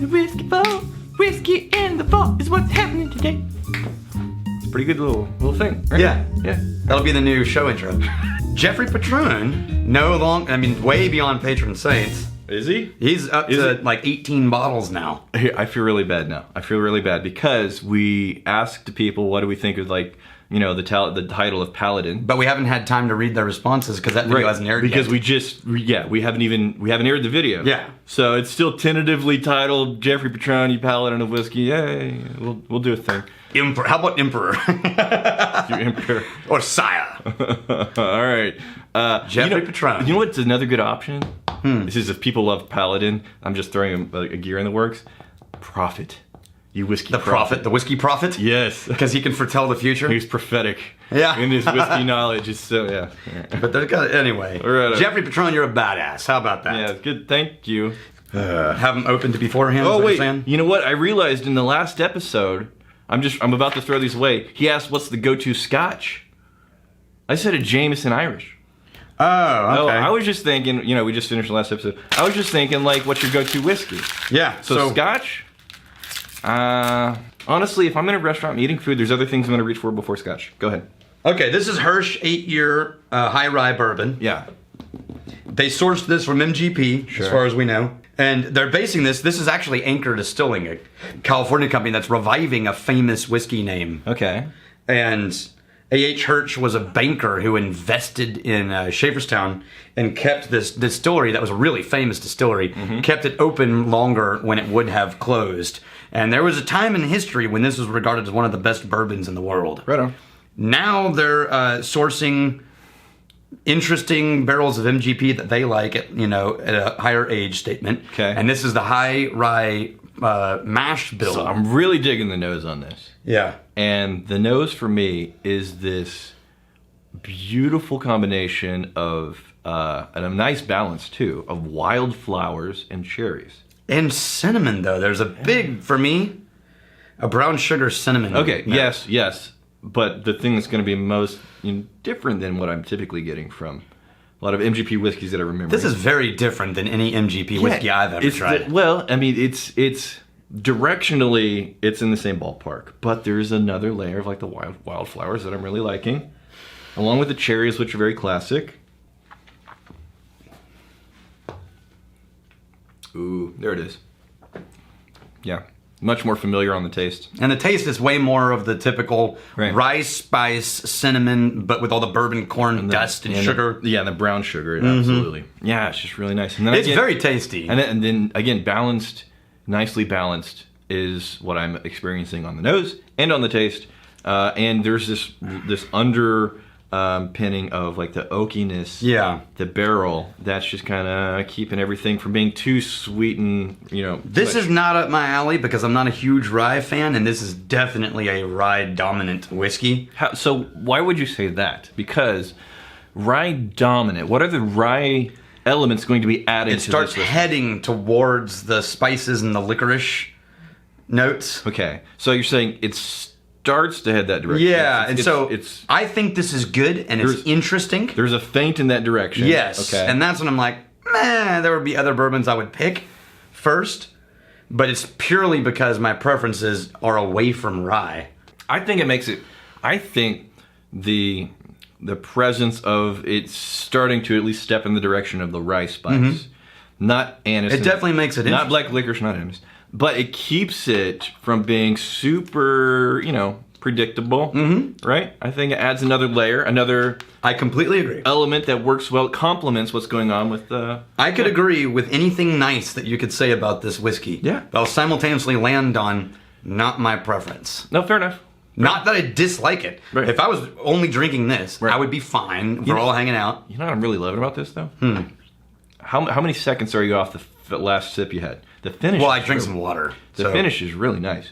the whiskey bowl. Whiskey in the vault is what's happening today. It's a pretty good little thing, right? Yeah. Yeah. That'll be the new show intro. Jeffrey Patrone, way beyond patron saints. Is he? He's up to like 18 bottles now. I feel really bad now. I feel really bad because we asked the people what do we think of the title of Paladin. But we haven't had time to read their responses because that video hasn't aired because yet. we haven't aired the video. Yeah. So it's still tentatively titled Jeffrey Patrone, Paladin of Whiskey. Yay. We'll do a thing. How about Emperor? You Emperor. Or Sire. All right. Jeffrey Patrone. You know what's another good option? This is if people love Paladin. I'm just throwing a gear in the works. Prophet. You whiskey prophet. The whiskey prophet? Yes. Because he can foretell the future? He's prophetic. Yeah. In his whiskey knowledge. It's so, yeah. But anyway. Right. Jeffrey Patrone, you're a badass. How about that? Yeah, good. Thank you. Have them opened beforehand? Oh, wait. You know what? I realized in the last episode, I'm about to throw these away. He asked, what's the go-to scotch? I said a Jameson Irish. Oh, okay. No, I was just thinking, we just finished the last episode. I was just thinking, what's your go-to whiskey? Yeah. So scotch? Honestly, if I'm in a restaurant eating food, there's other things I'm going to reach for before scotch. Go ahead. Okay, this is Hirsch 8-year High-Rye bourbon. Yeah. They sourced this from MGP, Sure. as far as we know. And they're basing this is actually Anchor Distilling, a California company that's reviving a famous whiskey name. Okay. And A.H. Hirsch was a banker who invested in Schaeferstown and kept this distillery that was a really famous distillery, kept it open longer when it would have closed. And there was a time in history when this was regarded as one of the best bourbons in the world. Right on. Now they're sourcing interesting barrels of MGP that they like at a higher age statement. Okay. And this is the High-Rye mash bill. So I'm really digging the nose on this. Yeah. And the nose for me is this beautiful combination of, and a nice balance too, of wildflowers and cherries. And cinnamon, though. There's a big, for me, a brown sugar cinnamon. Okay, note. yes. But the thing that's going to be most different than what I'm typically getting from a lot of MGP whiskeys that I remember. This is very different than any MGP whiskey I've ever tried. It's directionally, it's in the same ballpark. But there's another layer of the wildflowers that I'm really liking. Along with the cherries, which are very classic. Ooh, there it is. Yeah, much more familiar on the taste. And the taste is way more of the typical Right. rice, spice, cinnamon, but with all the bourbon corn dust and sugar. The brown sugar, absolutely. Yeah, it's just really nice. And then It's very tasty. And then again, nicely balanced is what I'm experiencing on the nose and on the taste. And there's this underpinning of the oakiness. Yeah. The barrel that's just kind of keeping everything from being too sweet and This is not up my alley because I'm not a huge rye fan, and this is definitely a rye dominant whiskey. So why would you say that? Because rye dominant. What are the rye elements going to be added? It starts heading towards the spices and the licorice notes. Okay, so you're saying it starts to head that direction. Yeah, it's I think this is good and it's interesting. There's a feint in that direction. Yes, Okay. and that's when I'm like, there would be other bourbons I would pick first, but it's purely because my preferences are away from rye. I think it makes it. I think the presence of it starting to at least step in the direction of the rye spice, not anise. It definitely makes it not black licorice, not anise, but it keeps it from being super, predictable. Right? I think it adds another layer, I completely agree. element that works well, complements what's going on with the. I could agree with anything nice that you could say about this whiskey. Yeah. But I'll simultaneously land on not my preference. No, fair enough. Not that I dislike it. Right. If I was only drinking this, Right. I would be fine. We're all hanging out. You know what I'm really loving about this though? How many seconds are you off the last sip you had? The finish. Well, is I drink really- some water. The finish is really nice.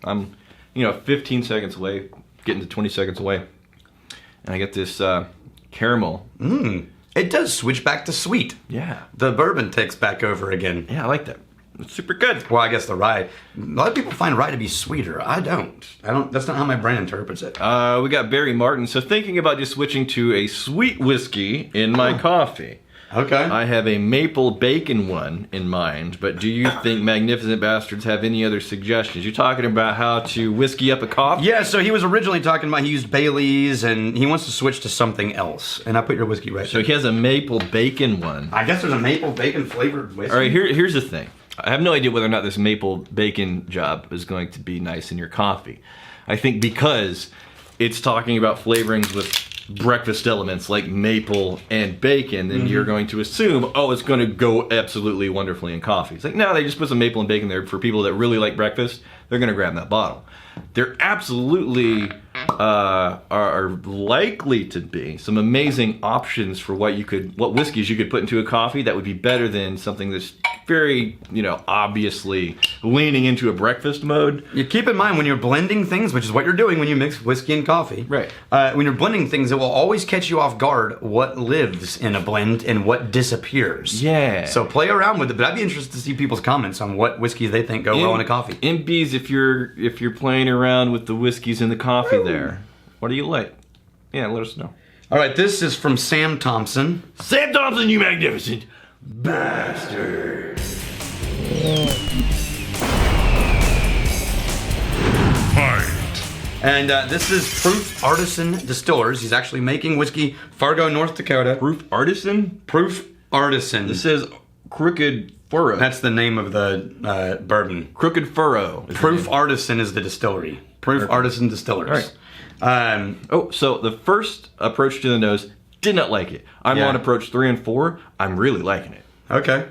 I'm, 15 seconds away, getting to 20 seconds away, and I get this caramel. It does switch back to sweet. Yeah, The bourbon takes back over again. yeah, I like that. It's super good. Well, I guess the rye. A lot of people find rye to be sweeter. I don't. That's not how my brain interprets it. We got Barry Martin. So thinking about just switching to a sweet whiskey in my coffee. Okay. I have a maple bacon one in mind, but do you think Magnificent Bastards have any other suggestions? You're talking about how to whiskey up a coffee? Yeah, so he was originally talking about he used Bailey's, and he wants to switch to something else. And I put your whiskey right So there. he has a maple bacon one. I guess there's a maple bacon flavored whiskey. All right, here's the thing. I have no idea whether or not this maple bacon job is going to be nice in your coffee. I think because it's talking about flavorings with breakfast elements like maple and bacon, then you're going to assume, oh, it's going to go absolutely wonderfully in coffee. It's like, no, they just put some maple and bacon there for people that really like breakfast. They're going to grab that bottle. There absolutely are likely to be some amazing options for what whiskeys you could put into a coffee that would be better than something that's very, obviously leaning into a breakfast mode. You keep in mind when you're blending things, which is what you're doing when you mix whiskey and coffee. Right. When you're blending things, it will always catch you off guard what lives in a blend and what disappears. Yeah. So play around with it, but I'd be interested to see people's comments on what whiskeys they think go well in a coffee. MBs, if you're playing around with the whiskeys in the coffee there, what do you like? Yeah, let us know. All right, this is from Sam Thompson. Sam Thompson, you magnificent bastard. And this is Proof Artisan Distillers. He's actually making whiskey, Fargo, North Dakota. Proof Artisan? Proof Artisan. This says Crooked Furrow. That's the name of the bourbon. Crooked Furrow. Proof Artisan is the distillery. Proof Artisan Distillers. All right. So the first approach to the nose, did not like it. I'm on approach 3 and 4. I'm really liking it. Okay.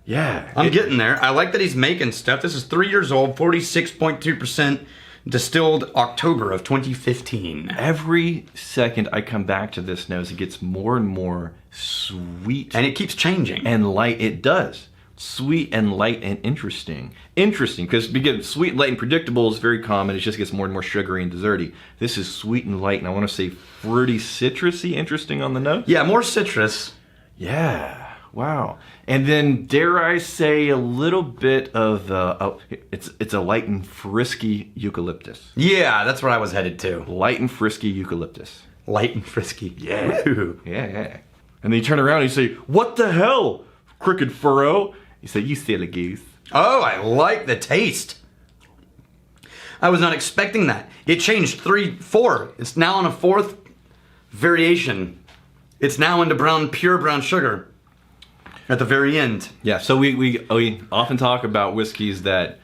Yeah. I'm getting there. I like that he's making stuff. This is 3 years old, 46.2% distilled October of 2015. Every second I come back to this nose, it gets more and more sweet. And it keeps changing. And light. It does. Sweet and light and interesting. Interesting, because sweet, light, and predictable is very common. It just gets more and more sugary and desserty. This is sweet and light, and I want to say fruity, citrusy, interesting on the nose. Yeah, more citrus. Yeah. Wow. And then, dare I say, a little bit of it's a light and frisky eucalyptus. Yeah, that's where I was headed to. Light and frisky eucalyptus. Light and frisky. Yeah. Woo. Yeah. And then you turn around and you say, "What the hell, Crooked Furrow?" You say, "You silly goose." Oh, I like the taste. I was not expecting that. It changed 3, 4. It's now on a 4th variation. It's now into pure brown sugar at the very end. Yeah, so we often talk about whiskeys that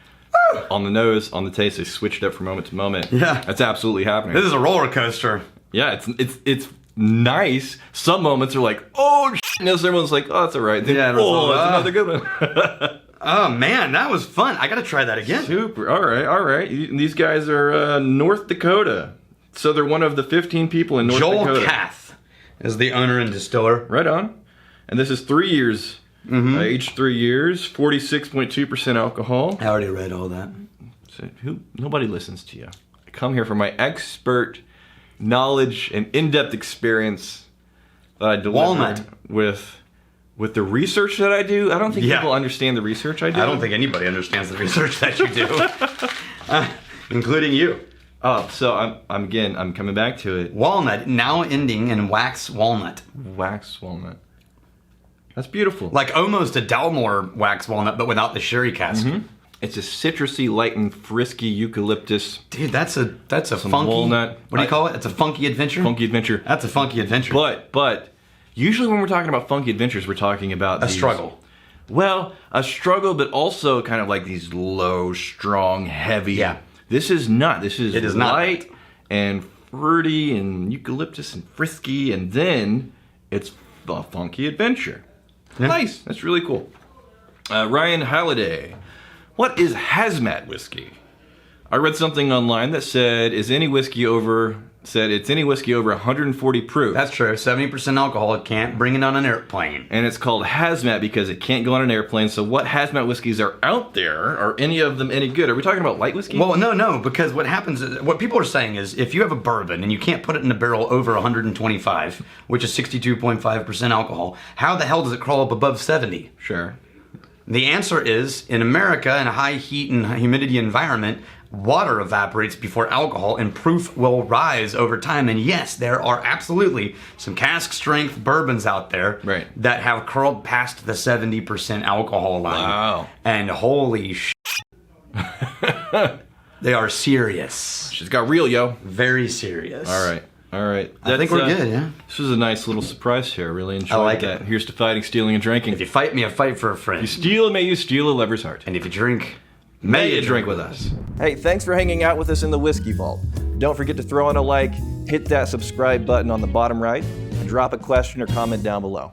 on the nose, on the taste, they switched up from moment to moment. Yeah. That's absolutely happening. This is a roller coaster. Yeah, it's nice. Some moments are like, oh, shit. And everyone's like, oh, that's all right. Then, Yeah, oh, that's another good one. Oh, man, that was fun. I got to try that again. Super. All right. These guys are North Dakota. So they're one of the 15 people in North Dakota. Joel Kath is the owner and distiller. Right on. And this is 3 years. Aged 3 years, 46.2% alcohol. I already read all that. So nobody listens to you. I come here for my expert knowledge and in-depth experience that I deliver Walnut. with the research that I do. I don't think people understand the research I do. I don't think anybody understands the research that you do, including you. Oh, so I'm coming back to it. Walnut, now ending in wax walnut. Wax walnut. That's beautiful. Like almost a Dalmore wax walnut, but without the sherry cask. It's a citrusy, light and frisky eucalyptus. Dude, that's a funky walnut. What do you call it? It's a funky adventure. Funky adventure. That's a funky adventure. But usually when we're talking about funky adventures, we're talking about a struggle. Well, a struggle, but also kind of like these low, strong, heavy. Yeah. This is not. This is light not. and fruity and eucalyptus and frisky, and then it's a funky adventure. Yeah. Nice. That's really cool. Ryan Halliday. What is hazmat whiskey? I read something online that said it's any whiskey over 140 proof. That's true. 70% alcohol. It can't bring it on an airplane. And it's called hazmat because it can't go on an airplane. So what hazmat whiskeys are out there? Are any of them any good? Are we talking about light whiskey? Well, no, because what happens is, what people are saying is, if you have a bourbon and you can't put it in a barrel over 125, which is 62.5% alcohol, how the hell does it crawl up above 70? Sure. The answer is, in America, in a high heat and humidity environment, water evaporates before alcohol, and proof will rise over time. And yes, there are absolutely some cask strength bourbons out there Right. that have curled past the 70% alcohol line. Wow. And holy sh! They are serious. She's got real, yo. Very serious. All right. I think we're good, yeah. This was a nice little surprise here. Really enjoyed like that. it. Here's to fighting, stealing, and drinking. If you fight me, I fight for a friend. You steal, may you steal a lover's heart. And if you drink, may you drink with us. Hey, thanks for hanging out with us in the Whiskey Vault. Don't forget to throw in a like, hit that subscribe button on the bottom right, and drop a question or comment down below.